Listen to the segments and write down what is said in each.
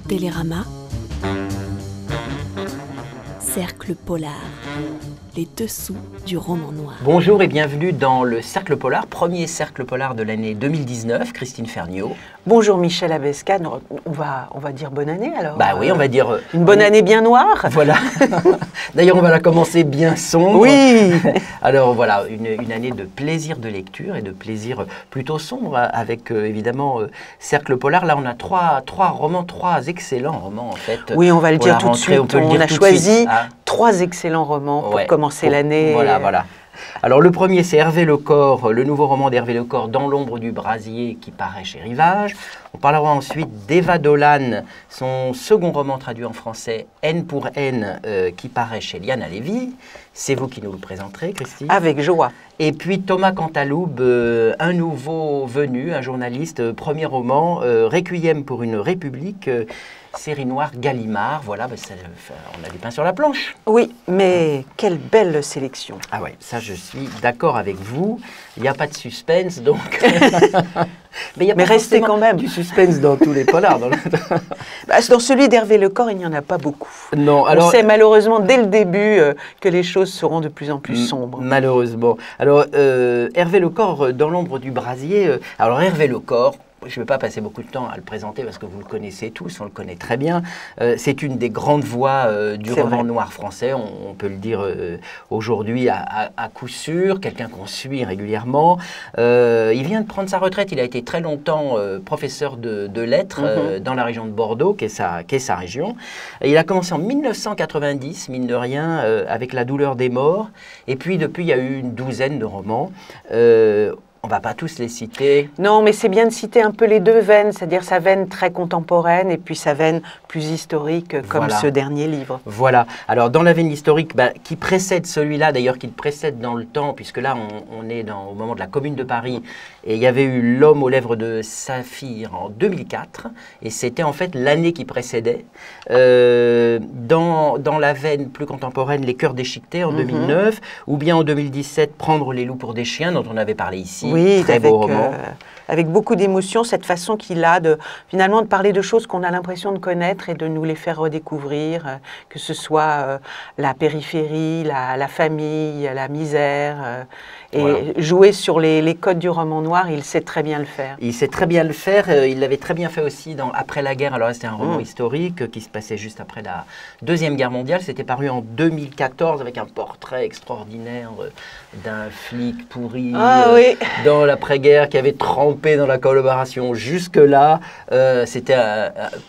Télérama, Cercle Polar, les dessous du roman noir. Bonjour et bienvenue dans le Cercle Polar, premier Cercle Polar de l'année 2019, Christine Ferniaud. Bonjour Michel Abescad, on va dire bonne année alors. Bah oui, on va dire... une bonne année bien noire. Voilà. D'ailleurs, on va la commencer bien sombre. Oui. Alors voilà, une année de plaisir de lecture et de plaisir plutôt sombre avec évidemment Cercle Polar. Là, on a trois romans, trois excellents romans en fait. Oui, on va le dire tout de suite. On a choisi trois excellents romans pour commencer l'année. Voilà. Alors le premier, c'est Hervé Lecor, le nouveau roman d'Hervé Lecor, Dans l'ombre du brasier, qui paraît chez Rivage. On parlera ensuite d'Eva Dolan, son second roman traduit en français, N pour N, qui paraît chez Liana Lévy. C'est vous qui nous le présenterez, Christine. Avec joie. Et puis Thomas Cantaloube, un nouveau venu, un journaliste, premier roman, Requiem pour une république, série noire Gallimard. Voilà, on a du pain sur la planche. Oui, mais quelle belle sélection. Ah ouais, ça je suis d'accord avec vous. Il n'y a pas de suspense, donc... Mais restez quand même. Du suspense dans tous les polars. Dans celui d'Hervé Lecor, il n'y en a pas beaucoup. Non, alors... On sait malheureusement dès le début que les choses seront de plus en plus sombres. Malheureusement. Alors, Hervé Lecor, Dans l'ombre du brasier. Alors, Hervé Lecor, je ne vais pas passer beaucoup de temps à le présenter parce que vous le connaissez tous, on le connaît très bien. C'est une des grandes voix du roman noir français, on peut le dire aujourd'hui à coup sûr, quelqu'un qu'on suit régulièrement. Il vient de prendre sa retraite, il a été très longtemps professeur de lettres dans la région de Bordeaux, qui est sa région. Et il a commencé en 1990, mine de rien, avec La douleur des morts. Et puis depuis, il y a eu une douzaine de romans. On ne va pas tous les citer. Non, mais c'est bien de citer un peu les deux veines, c'est-à-dire sa veine très contemporaine et puis sa veine plus historique, comme ce dernier livre. Voilà. Alors, dans la veine historique, qui précède celui-là, d'ailleurs, qui le précède dans le temps, puisque là, on est au moment de la Commune de Paris, et il y avait eu L'homme aux lèvres de Saphir en 2004, et c'était en fait l'année qui précédait. Dans la veine plus contemporaine, Les cœurs déchiquetés en 2009, ou bien en 2017, Prendre les loups pour des chiens, dont on avait parlé ici. Oui, très beau roman. Avec beaucoup d'émotion, cette façon qu'il a finalement de parler de choses qu'on a l'impression de connaître et de nous les faire redécouvrir, que ce soit la périphérie, la famille, la misère, et jouer sur les codes du roman noir, il sait très bien le faire. Il sait très bien le faire, il l'avait très bien fait aussi dans Après la guerre, alors c'était un roman historique qui se passait juste après la Deuxième Guerre mondiale, c'était paru en 2014 avec un portrait extraordinaire d'un flic pourri dans l'après-guerre qui avait trempé dans la collaboration jusque-là. C'était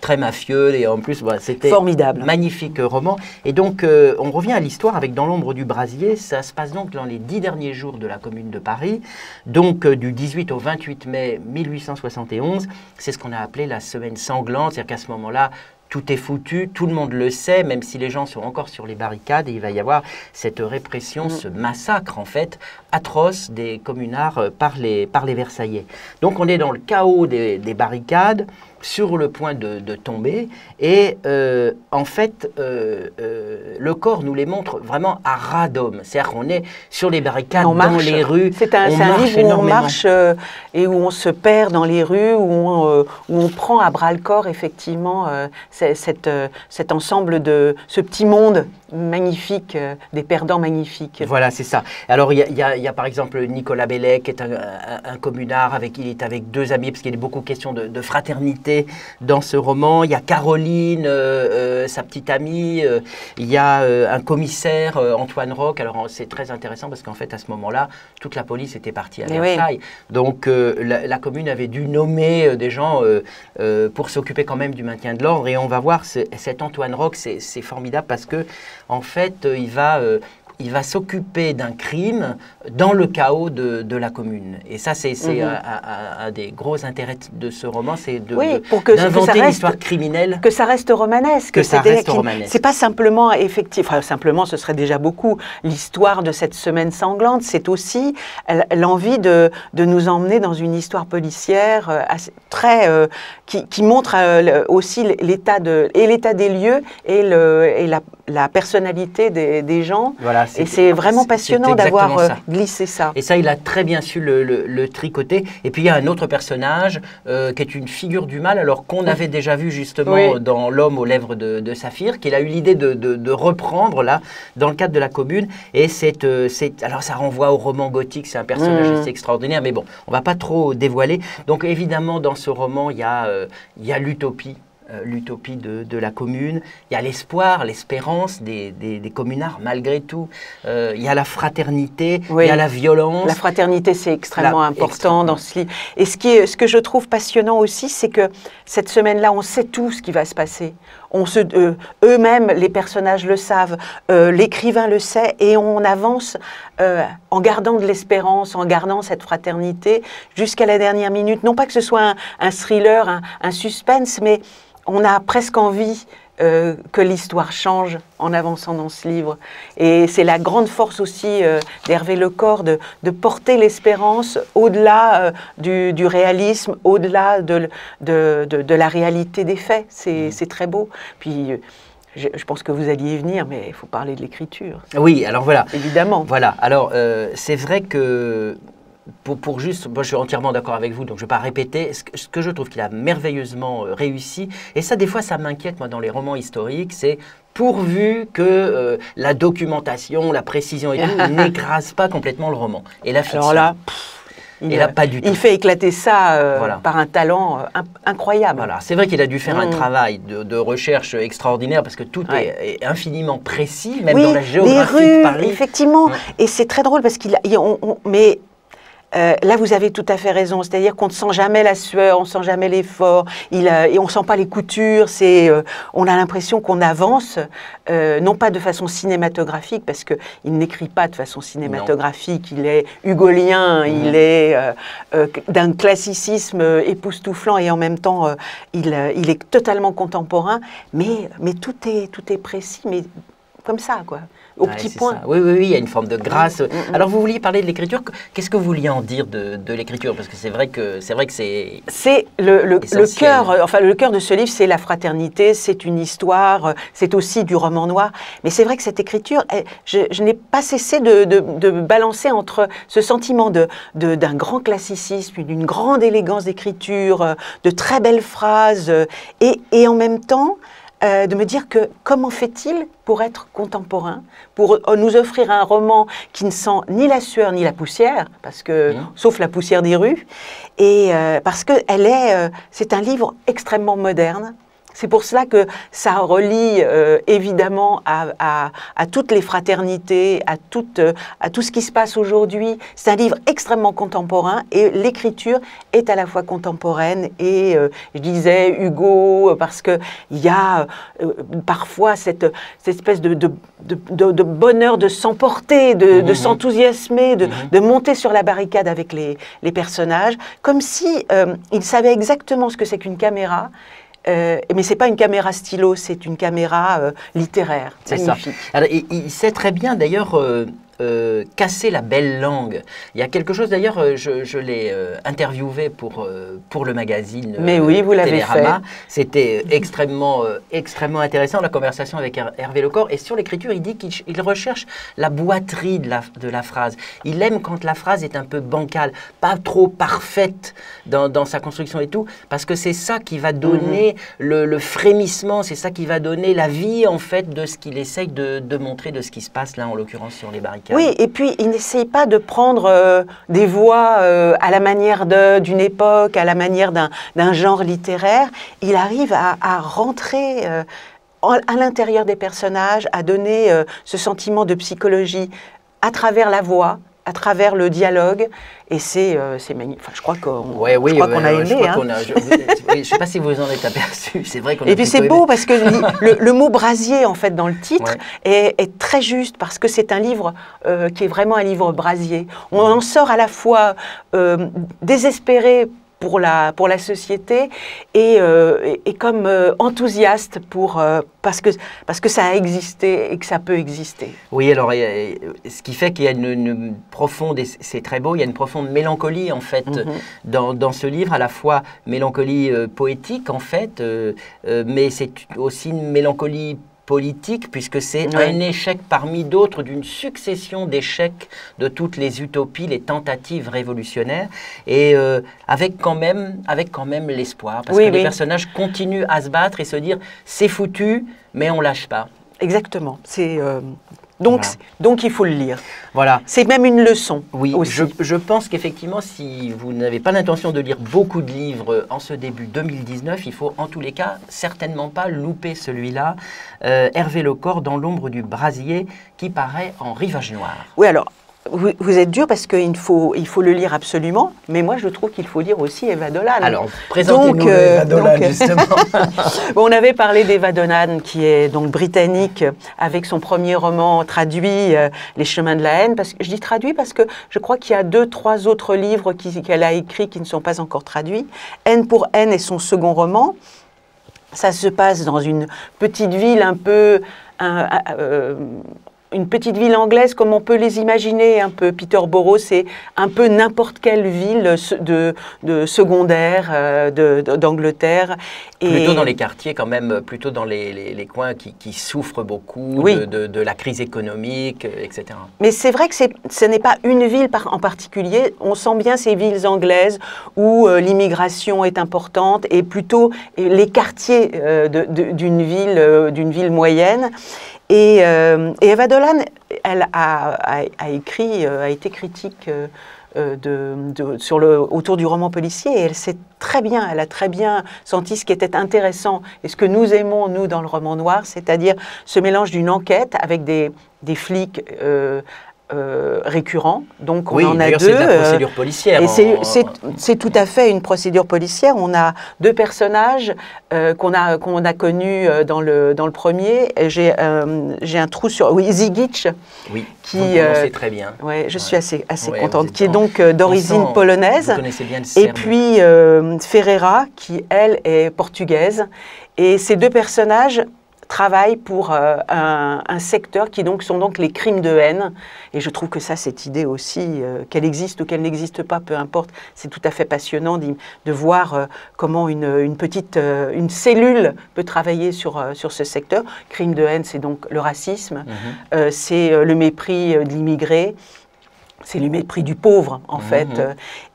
très mafieux et en plus c'était formidable, magnifique roman. Et donc on revient à l'histoire avec Dans l'ombre du brasier. Ça se passe donc dans les 10 derniers jours de la Commune de Paris, donc du 18 au 28 mai 1871. C'est ce qu'on a appelé la semaine sanglante, c'est-à-dire qu'à ce moment-là, tout est foutu, tout le monde le sait, même si les gens sont encore sur les barricades, et il va y avoir cette répression, ce massacre en fait, atroce des communards par les Versaillais. Donc on est dans le chaos des barricades, sur le point de tomber, et en fait, Lecor nous les montre vraiment à ras d'homme. C'est-à-dire qu'on est sur les barricades, dans les rues. C'est un livre où on marche et où on se perd dans les rues, où on prend à bras-le-corps effectivement cet ensemble ce petit monde magnifique, des perdants magnifiques. Voilà, c'est ça. Alors, il y a par exemple Nicolas Bellet, qui est un communard, il est avec deux amis, parce qu'il est beaucoup question de fraternité dans ce roman. Il y a Caroline, sa petite amie. Il y a un commissaire, Antoine Roch. Alors, c'est très intéressant, parce qu'en fait, à ce moment-là, toute la police était partie à Versailles. Donc, la commune avait dû nommer des gens pour s'occuper quand même du maintien de l'ordre. Et on va voir, cet Antoine Roch, c'est formidable, parce que en fait, il va s'occuper d'un crime dans le chaos de la commune. Et ça, c'est un des gros intérêts de ce roman, c'est d'inventer l'histoire criminelle. Que ça reste romanesque. Que ça reste romanesque. C'est pas simplement effectif, simplement ce serait déjà beaucoup l'histoire de cette semaine sanglante, c'est aussi l'envie de nous emmener dans une histoire policière qui montre aussi l'état des lieux et la personnalité des gens. Voilà, Et c'est vraiment passionnant d'avoir glissé ça. Et ça, il a très bien su le tricoter. Et puis, il y a un autre personnage qui est une figure du mal, alors qu'on avait déjà vu justement dans L'homme aux lèvres de Saphir, qu'il a eu l'idée de reprendre là, dans le cadre de la Commune. Et alors, ça renvoie au roman gothique, c'est un personnage assez extraordinaire, mais bon, on ne va pas trop dévoiler. Donc, évidemment, dans ce roman, il y a l'utopie. L'utopie de la Commune, il y a l'espoir, l'espérance des communards malgré tout, il y a la fraternité, il y a la violence. La fraternité, c'est extrêmement important dans ce livre. Et ce que je trouve passionnant aussi, c'est que cette semaine-là, on sait tout ce qui va se passer. Eux-mêmes, les personnages le savent, l'écrivain le sait, et on avance en gardant de l'espérance, en gardant cette fraternité jusqu'à la dernière minute. Non pas que ce soit un thriller, un suspense, mais on a presque envie que l'histoire change en avançant dans ce livre. Et c'est la grande force aussi d'Hervé Lecor de porter l'espérance au-delà du réalisme, au-delà de la réalité des faits. C'est très beau. Puis je pense que vous alliez y venir, mais il faut parler de l'écriture. Oui, alors voilà. Évidemment. Voilà, alors c'est vrai que pour juste, moi je suis entièrement d'accord avec vous, donc je ne vais pas répéter, ce que je trouve qu'il a merveilleusement réussi, et ça des fois ça m'inquiète moi dans les romans historiques, c'est pourvu que la documentation, la précision et tout n'écrase pas complètement le roman et la fiction. Alors là, pas du tout. Il fait éclater ça par un talent incroyable. Voilà, c'est vrai qu'il a dû faire un travail de recherche extraordinaire parce que tout est infiniment précis, même dans la géographie les rues, de Paris. Effectivement, et c'est très drôle parce mais là, vous avez tout à fait raison. C'est-à-dire qu'on ne sent jamais la sueur, on ne sent jamais l'effort, et on ne sent pas les coutures. On a l'impression qu'on avance, non pas de façon cinématographique, parce qu'il n'écrit pas de façon cinématographique. Il est hugolien, il est d'un classicisme époustouflant, et en même temps, il est totalement contemporain. Mais tout est précis, mais comme ça, quoi. Au petit point. Ça. Oui, il y a une forme de grâce. Alors, vous vouliez parler de l'écriture. Qu'est-ce que vous vouliez en dire de l'écriture? Parce que c'est vrai que c'est. C'est le cœur. Enfin, le cœur de ce livre, c'est la fraternité. C'est une histoire. C'est aussi du roman noir. Mais c'est vrai que cette écriture, je n'ai pas cessé de balancer entre ce sentiment d'un grand classicisme, d'une grande élégance d'écriture, de très belles phrases, et en même temps. De me dire que comment fait-il pour être contemporain, pour nous offrir un roman qui ne sent ni la sueur ni la poussière, parce que, sauf la poussière des rues, et parce que c'est un livre extrêmement moderne. C'est pour cela que ça relie évidemment à toutes les fraternités, à tout ce qui se passe aujourd'hui. C'est un livre extrêmement contemporain et l'écriture est à la fois contemporaine et, je disais, Hugo, parce qu'il y a parfois cette espèce de bonheur de s'emporter, de s'enthousiasmer, de monter sur la barricade avec les personnages, comme si il savait exactement ce que c'est qu'une caméra. Mais ce n'est pas une caméra stylo, c'est une caméra littéraire. C'est ça. Alors, il sait très bien d'ailleurs casser la belle langue. Il y a quelque chose d'ailleurs, je l'ai interviewé pour le magazine Mais oui, vous l'avez fait. C'était extrêmement intéressant la conversation avec Hervé Lecor. Et sur l'écriture, il dit qu'il recherche la boiterie de la phrase. Il aime quand la phrase est un peu bancale, pas trop parfaite dans sa construction et tout, parce que c'est ça qui va donner le frémissement, c'est ça qui va donner la vie en fait de ce qu'il essaye de montrer, de ce qui se passe là en l'occurrence sur les barricades. Oui, et puis il n'essaye pas de prendre des voix à la manière d'une époque, à la manière d'un genre littéraire. Il arrive à rentrer à l'intérieur des personnages, à donner ce sentiment de psychologie à travers la voix, à travers le dialogue, et c'est magnifique. Enfin, je crois qu'on a aimé. Je ne sais pas si vous en êtes aperçu, c'est vrai qu'on a. Et puis c'est beau parce que le mot brasier, en fait, dans le titre, est très juste, parce que c'est un livre qui est vraiment un livre brasier. On en sort à la fois désespéré pour la société et comme enthousiaste parce que ça a existé et que ça peut exister. Oui, alors ce qui fait qu'il y a une profonde, et c'est très beau, il y a une profonde mélancolie en fait dans ce livre, à la fois mélancolie poétique en fait, mais c'est aussi une mélancolie politique, puisque c'est un échec parmi d'autres d'une succession d'échecs de toutes les utopies, les tentatives révolutionnaires, et avec quand même l'espoir, parce que les personnages continuent à se battre et se dire c'est foutu, mais on lâche pas. Exactement. Donc il faut le lire. Voilà. C'est même une leçon. Oui, aussi. Je pense qu'effectivement, si vous n'avez pas l'intention de lire beaucoup de livres en ce début 2019, il faut en tous les cas certainement pas louper celui-là, Hervé Lecor, Dans l'ombre du brasier, qui paraît en Rivage Noir. Oui, alors, vous êtes dur parce qu'il faut le lire absolument, mais moi je trouve qu'il faut lire aussi Eva Dolan. Alors, présentez-nous Eva Dolan, justement. On avait parlé d'Eva Dolan, qui est donc britannique, avec son premier roman traduit, Les chemins de la haine. Je dis traduit parce que je crois qu'il y a 2-3 autres livres qu'elle a écrits qui ne sont pas encore traduits. Haine pour haine est son second roman. Ça se passe dans une petite ville un peu... une petite ville anglaise comme on peut les imaginer, un peu Peterborough, c'est un peu n'importe quelle ville de secondaire d'Angleterre. Plutôt dans les quartiers quand même, plutôt dans les coins qui souffrent beaucoup de la crise économique, etc. Mais c'est vrai que ce n'est pas une ville en particulier, on sent bien ces villes anglaises où l'immigration est importante et plutôt les quartiers d'une ville moyenne. Et Eva Dolan, elle a été critique autour du roman policier, et elle a très bien senti ce qui était intéressant et ce que nous aimons, nous, dans le roman noir, c'est-à-dire ce mélange d'une enquête avec des flics récurrent, donc on en a deux. C'est de la procédure policière. Et c'est tout à fait une procédure policière. On a deux personnages qu'on a connus dans le premier. J'ai un trou sur Zigic, qui vous prononcez très bien. Ouais, je suis assez contente. Qui est donc d'origine polonaise. Vous connaissez bien le serbe. Et puis Ferreira, qui elle est portugaise. Et ces deux personnages travaille pour un secteur qui sont donc les crimes de haine. Et je trouve que cette idée aussi, qu'elle existe ou qu'elle n'existe pas, peu importe, c'est tout à fait passionnant de voir comment une cellule peut travailler sur ce secteur. Crime de haine, c'est donc le racisme, c'est le mépris de l'immigré. C'est le mépris du pauvre, en fait.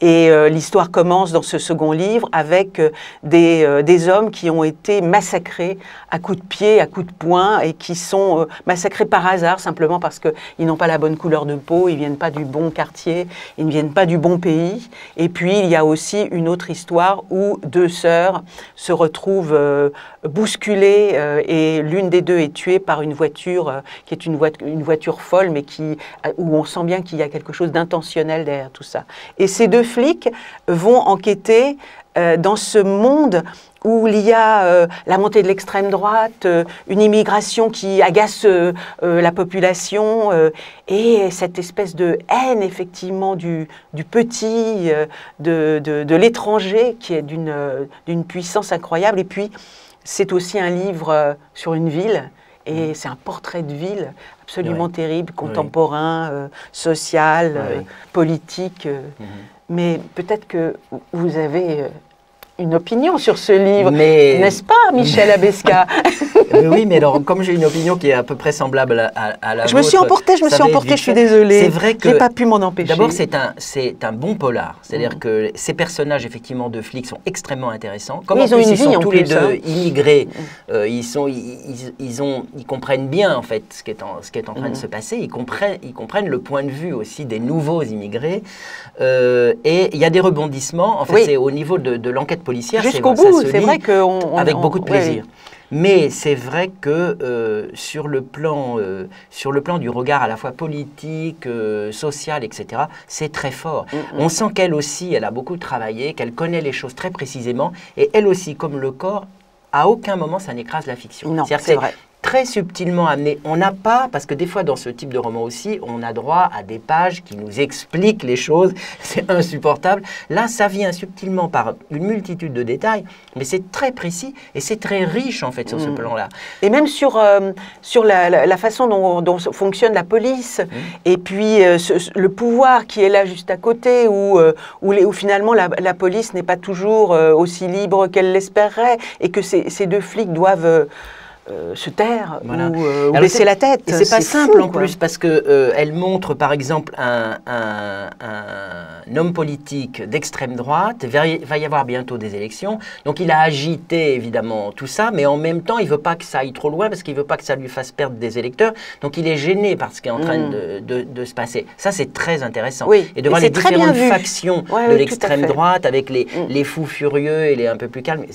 Et l'histoire commence dans ce second livre avec des hommes qui ont été massacrés à coups de pied, à coups de poing, et qui sont massacrés par hasard, simplement parce qu'ils n'ont pas la bonne couleur de peau, ils ne viennent pas du bon quartier, ils ne viennent pas du bon pays. Et puis, il y a aussi une autre histoire où deux sœurs se retrouvent bousculées, et l'une des deux est tuée par une voiture qui est une voiture folle, mais où on sent bien qu'il y a quelque chose d'intentionnel derrière tout ça. Et ces deux flics vont enquêter dans ce monde où il y a la montée de l'extrême droite, une immigration qui agace la population, et cette espèce de haine, effectivement, du petit, de l'étranger, qui est d'une puissance incroyable. Et puis, c'est aussi un livre sur une ville, et c'est un portrait de ville absolument terrible, contemporain, social, politique. Mais peut-être que vous avez une opinion sur ce livre, n'est-ce pas, Michel Abescat? Oui, mais alors, comme j'ai une opinion qui est à peu près semblable à la vôtre... Je me suis emportée, je suis désolée. C'est vrai que... J'ai pas pu m'en empêcher. D'abord, c'est un bon polar. C'est-à-dire que ces personnages, effectivement, de flics sont extrêmement intéressants. Comme ils ont une vie, ils sont tous les deux immigrés, ils comprennent bien, en fait, ce qui est en train de se passer. Ils comprennent le point de vue aussi des nouveaux immigrés. Et il y a des rebondissements. En fait, c'est au niveau de l'enquête policière. Jusqu'au bout, c'est vrai qu'on... Avec beaucoup de plaisir. Mais c'est vrai que sur le plan du regard à la fois politique, social, etc., c'est très fort. On sent qu'elle aussi, elle a beaucoup travaillé, qu'elle connaît les choses très précisément, et elle aussi, comme Lecor, à aucun moment ça n'écrase la fiction. Non, c'est vrai. Très subtilement amené. On n'a pas, parce que des fois dans ce type de roman aussi, on a droit à des pages qui nous expliquent les choses, c'est insupportable. Là, ça vient subtilement par une multitude de détails, mais c'est très précis et c'est très riche en fait sur ce plan-là. Et même sur la façon dont fonctionne la police, et puis le pouvoir qui est là juste à côté, où finalement la police n'est pas toujours aussi libre qu'elle l'espérerait, et que ces deux flics doivent se taire Voilà. ou baisser la tête. Et c'est pas simple fou, en quoi. plus parce que elle montre par exemple un homme politique d'extrême droite. Il va y avoir bientôt des élections, donc il a agité évidemment tout ça, mais en même temps il veut pas que ça aille trop loin parce qu'il veut pas que ça lui fasse perdre des électeurs. Donc il est gêné par ce qui est en train de se passer. Ça c'est très intéressant. Oui. Et de voir Et les c'est très bien différentes vu. factions Ouais, de oui, l'extrême tout à fait. droite avec les fous furieux et les un peu plus calmes.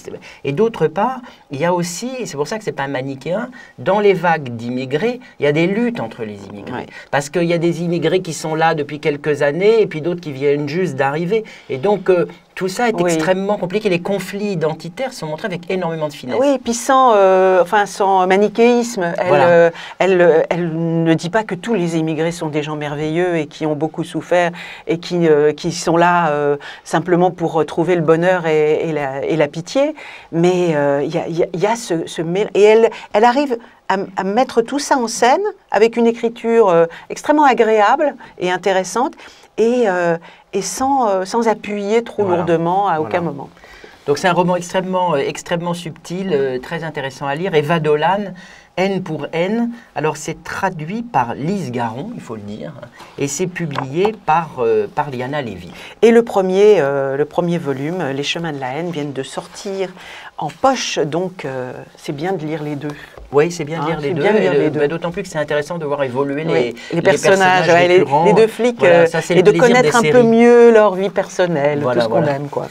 Et d'autre part, il y a aussi, et c'est pour ça que c'est pas manichéen, dans les vagues d'immigrés, il y a des luttes entre les immigrés. Ouais. Parce qu'il y a des immigrés qui sont là depuis quelques années et puis d'autres qui viennent juste d'arriver. Et donc, tout ça est Oui. extrêmement compliqué. Les conflits identitaires sont montrés avec énormément de finesse. Oui, et puis sans manichéisme. Voilà. Elle ne dit pas que tous les immigrés sont des gens merveilleux et qui ont beaucoup souffert et qui sont là simplement pour trouver le bonheur et la pitié. Mais il y a ce mélange. Et elle arrive à mettre tout ça en scène avec une écriture extrêmement agréable et intéressante et sans appuyer trop Voilà. lourdement à aucun Voilà. moment. Donc c'est un roman extrêmement subtil, très intéressant à lire. Et Vadolan, N pour N, alors c'est traduit par Lise Garon, il faut le dire, et c'est publié par Liana Lévy. Et le premier volume, Les Chemins de la haine, viennent de sortir en poche, donc c'est bien de lire les deux. Oui, c'est bien de lire c'est les deux, bien de lire les deux. D'autant plus que c'est intéressant de voir évoluer Oui, les personnages, ouais, récurrents. les deux flics, Voilà, ça, c'est et le de plaisir connaître des un peu séries. mieux leur vie personnelle, Voilà, tout ce qu'on voilà. aime, quoi.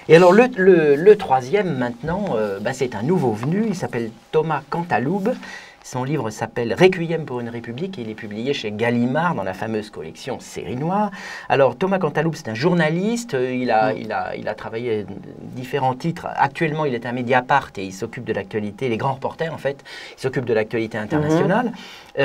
Et alors le troisième maintenant, c'est un nouveau venu, il s'appelle Thomas Cantaloub. Son livre s'appelle Requiem pour une République et il est publié chez Gallimard dans la fameuse collection Série Noire. Alors Thomas Cantaloub, c'est un journaliste, il a travaillé différents titres. Actuellement, il est à Mediapart et il s'occupe de l'actualité, les grands reporters en fait, il s'occupe de l'actualité internationale.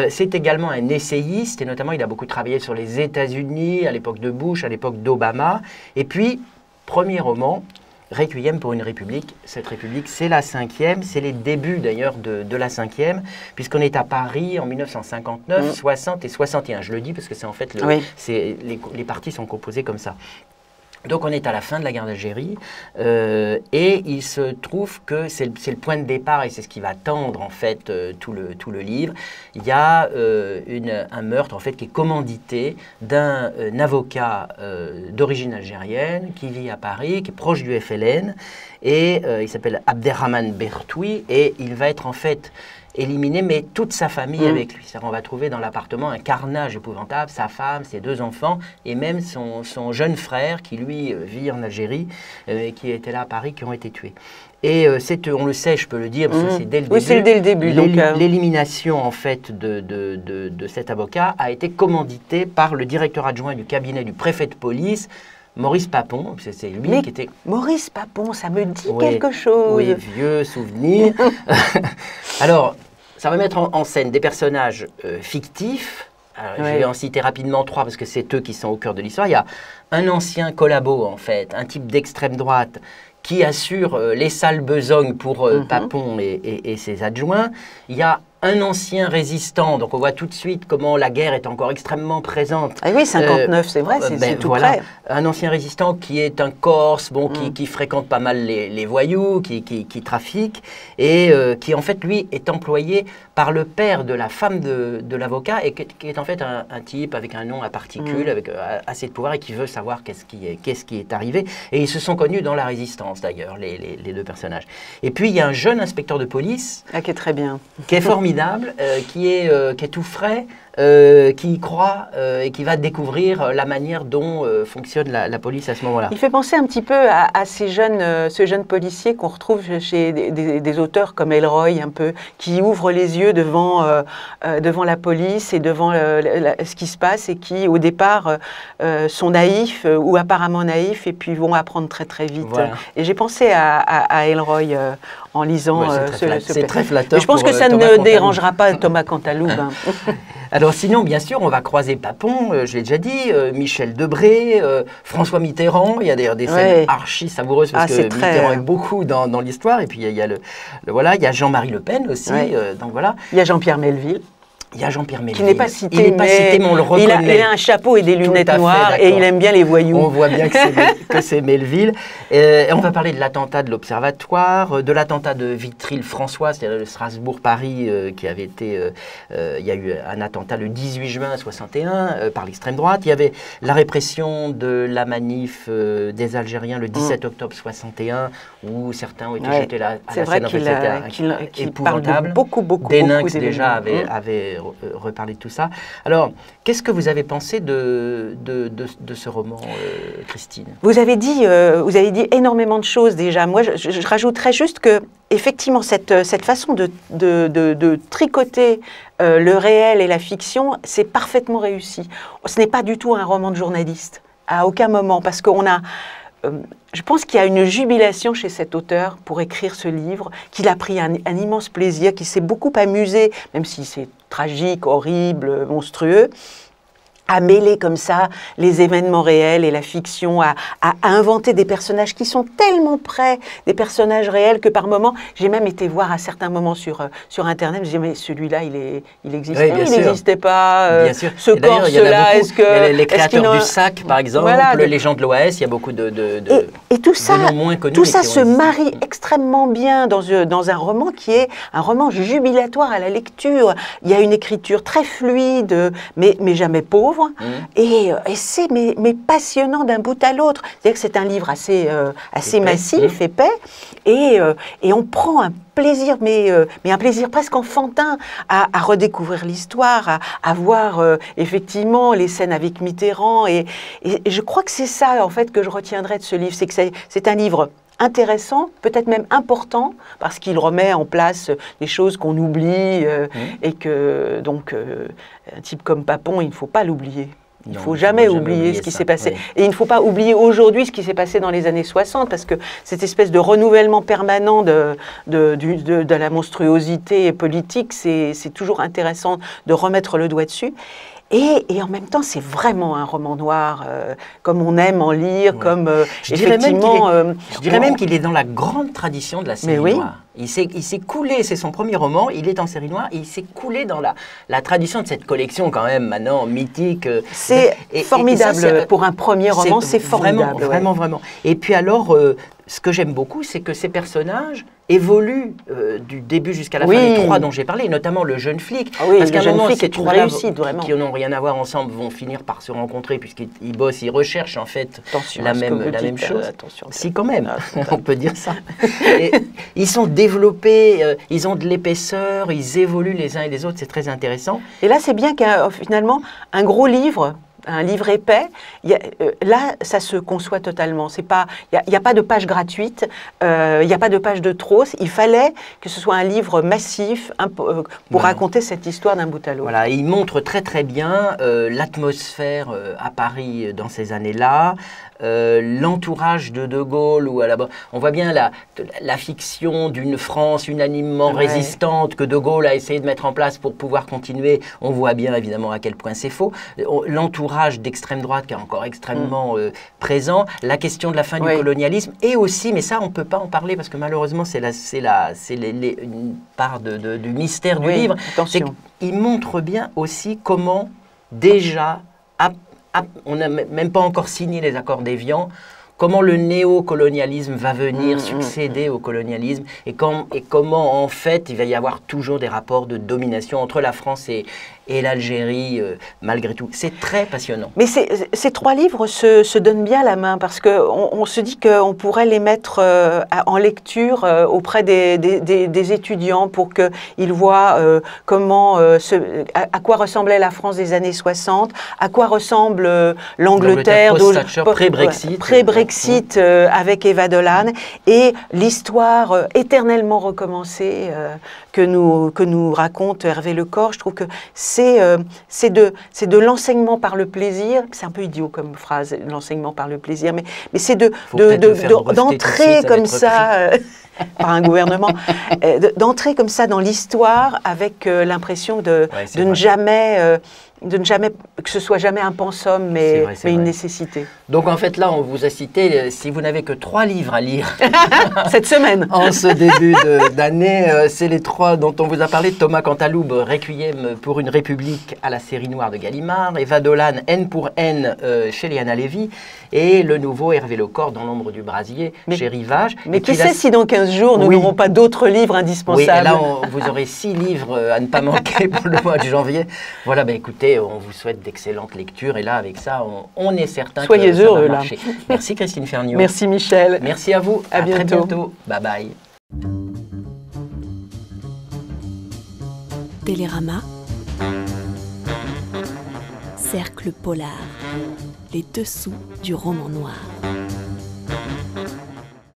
C'est également un essayiste et notamment il a beaucoup travaillé sur les États-Unis à l'époque de Bush, à l'époque d'Obama. Et puis, premier roman, Requiem pour une République. Cette République, c'est la 5e, c'est les débuts d'ailleurs de la 5e, puisqu'on est à Paris en 1959, 60 et 61. Je le dis parce que c'est en fait, les parties sont composées comme ça. Donc on est à la fin de la guerre d'Algérie et il se trouve que c'est le point de départ et c'est ce qui va tendre en fait tout le livre. Il y a un meurtre en fait qui est commandité d'un avocat d'origine algérienne qui vit à Paris, qui est proche du FLN et il s'appelle Abderrahmane Bertoui et il va être en fait éliminé, mais toute sa famille avec lui. On va trouver dans l'appartement un carnage épouvantable, sa femme, ses 2 enfants, et même son jeune frère qui, lui, vit en Algérie, qui était là à Paris, qui ont été tués. Et on le sait, je peux le dire, parce que c'est dès le début. Oui, c'est dès le début. L'élimination, en fait, de cet avocat a été commanditée par le directeur adjoint du cabinet du préfet de police, Maurice Papon, c'est lui qui était... Maurice Papon, ça me dit quelque chose. Oui, vieux souvenir. Alors, ça va mettre en scène des personnages fictifs. Alors, je vais en citer rapidement 3 parce que c'est eux qui sont au cœur de l'histoire. Il y a un ancien collabo, en fait, un type d'extrême droite qui assure les sales besognes pour Papon et ses adjoints. Il y a un ancien résistant, donc on voit tout de suite comment la guerre est encore extrêmement présente. Ah oui, 59, c'est vrai, c'est tout près. Un ancien résistant qui est un Corse, qui fréquente pas mal les voyous, qui trafique, et qui en fait, lui, est employé par le père de la femme de l'avocat, et qui est en fait un type avec un nom à particules, avec assez de pouvoir, et qui veut savoir qu'est-ce qui est arrivé. Et ils se sont connus dans la résistance, d'ailleurs, les 2 personnages. Et puis, il y a un jeune inspecteur de police, qui est très bien, qui est formidable, qui est tout frais, qui y croit et qui va découvrir la manière dont fonctionne la police à ce moment-là. Il fait penser un petit peu à ce jeune policier qu'on retrouve chez des auteurs comme Elroy, un peu, qui ouvrent les yeux devant la police et devant ce qui se passe et qui, au départ, sont naïfs ou apparemment naïfs et puis vont apprendre très très vite. Voilà. Et j'ai pensé à Elroy en lisant c'est très flatteur. Mais je pense que ça ne dérangera pas Thomas Cantaloub. Alors sinon, bien sûr, on va croiser Papon, je l'ai déjà dit, Michel Debré, François Mitterrand. Il y a d'ailleurs des scènes archi savoureuses parce que Mitterrand est beaucoup dans l'histoire. Et puis il y a il y a Jean-Marie Le Pen aussi. Donc voilà. Il y a Jean-Pierre Melville. Il y a Jean-Pierre Melville. Qui n'est pas cité, il n'est pas cité, mais on le reconnaît. Il a un chapeau et des lunettes noires fait, et il aime bien les voyous. On voit bien que c'est Melville. Et on va parler de l'attentat de l'Observatoire, de l'attentat de Vitry-le-François, c'est-à-dire de Strasbourg-Paris, qui avait été... il y a eu un attentat le 18 juin 61 par l'extrême droite. Il y avait la répression de la manif des Algériens le 17 octobre 61, où certains ont été jetés à la scène. C'était épouvantable. Beaucoup. Deninx déjà avait reparlé de tout ça. Alors, qu'est-ce que vous avez pensé de ce roman, Christine? Vous avez dit énormément de choses déjà. Moi, je rajouterais juste que, effectivement, cette façon de tricoter le réel et la fiction, c'est parfaitement réussi. Ce n'est pas du tout un roman de journaliste, à aucun moment, parce qu'on a... je pense qu'il y a une jubilation chez cet auteur pour écrire ce livre, qu'il a pris un immense plaisir, qu'il s'est beaucoup amusé, même si c'est tragique, horrible, monstrueux, à mêler comme ça les événements réels et la fiction, à inventer des personnages qui sont tellement près des personnages réels que par moments, j'ai même été voir à certains moments sur Internet, je me disais, mais celui-là, il existait, il n'existait pas, bien sûr. Ce corse-là, est-ce que... Les créateurs du SAC, par exemple, voilà, les gens de l'OAS, il y a beaucoup de tout ça, noms moins connus. Tout ça se marie extrêmement bien dans un roman qui est un roman jubilatoire à la lecture. Il y a une écriture très fluide, mais jamais pauvre. Et c'est mais passionnant d'un bout à l'autre. C'est-à-dire que c'est un livre assez massif, épais, et on prend un plaisir, mais un plaisir presque enfantin à redécouvrir l'histoire, à voir effectivement les scènes avec Mitterrand. Et je crois que c'est ça, en fait, que je retiendrai de ce livre. C'est que c'est un livre intéressant, peut-être même important, parce qu'il remet en place des choses qu'on oublie et que, donc, un type comme Papon, il ne faut pas l'oublier. Il ne faut jamais oublier ce qui s'est passé. Oui. Et il ne faut pas oublier aujourd'hui ce qui s'est passé dans les années 60, parce que cette espèce de renouvellement permanent de la monstruosité politique, c'est toujours intéressant de remettre le doigt dessus. Et en même temps, c'est vraiment un roman noir, comme on aime en lire, comme effectivement... Je dirais même qu'il est dans la grande tradition de la série noire. Il s'est coulé, c'est son premier roman, il est en série noire, et il s'est coulé dans la tradition de cette collection quand même, maintenant, mythique. C'est formidable pour un premier roman, c'est formidable. Vraiment. Et puis alors, ce que j'aime beaucoup, c'est que ces personnages évoluent du début jusqu'à la fin, les trois dont j'ai parlé, notamment le jeune flic. Parce qu'à un moment, ces trois-là qui n'ont rien à voir ensemble vont finir par se rencontrer, puisqu'ils bossent, ils recherchent en fait la même chose. Si, quand même, on peut dire ça. Et ils sont développés, ils ont de l'épaisseur, ils évoluent les uns et les autres, c'est très intéressant. Et là, c'est bien qu'un finalement, un gros livre, un livre épais, là, ça se conçoit totalement. Il n'y a pas de page gratuite, il n'y a pas de page de trop. Il fallait que ce soit un livre massif pour raconter cette histoire d'un bout à l'autre. Voilà, il montre très très bien l'atmosphère à Paris dans ces années-là, l'entourage de Gaulle, où on voit bien la fiction d'une France unanimement résistante que de Gaulle a essayé de mettre en place pour pouvoir continuer. On voit bien évidemment à quel point c'est faux. L'entourage d'extrême droite qui est encore extrêmement présent, la question de la fin du colonialisme, et aussi, mais ça on ne peut pas en parler parce que malheureusement c'est une part du mystère du livre, c'est qu'il montre bien aussi comment déjà, on n'a même pas encore signé les accords d'Évian, comment le néocolonialisme va venir succéder au colonialisme et comment en fait il va y avoir toujours des rapports de domination entre la France et l'Algérie, malgré tout. C'est très passionnant. Mais ces trois livres se donnent bien la main parce qu'on se dit qu'on pourrait les mettre en lecture auprès des étudiants pour qu'ils voient à quoi ressemblait la France des années 60, à quoi ressemble l'Angleterre pré-Brexit avec Eva Dolan et l'histoire éternellement recommencée que nous raconte Hervé Lecor. Je trouve que c'est de l'enseignement par le plaisir, c'est un peu idiot comme phrase, l'enseignement par le plaisir, mais c'est d'entrer comme ça par un gouvernement, d'entrer comme ça dans l'histoire avec l'impression de ne jamais que ce soit jamais un pensum, mais une nécessité. Donc en fait là, on vous a cité, si vous n'avez que 3 livres à lire cette semaine, en ce début d'année, c'est les 3 dont on vous a parlé. Thomas Cantaloupe, Requiem pour une République à la série noire de Gallimard, Eva Dolan, N pour N chez Liana Lévy, et le nouveau Hervé Lecor dans l'ombre du brasier chez Rivage. Mais qui sait si dans 15 jours nous n'aurons pas d'autres livres indispensables. Oui, et là vous aurez 6 livres à ne pas manquer pour le mois de janvier. Voilà, écoutez, on vous souhaite d'excellentes lectures et là avec ça on est certain Soyez que ça heureux, va marcher. Merci Christine Ferniaud. Merci Michel. Merci à vous. À bientôt. Très bientôt. Bye bye. Télérama. Cercle polar. Les dessous du roman noir.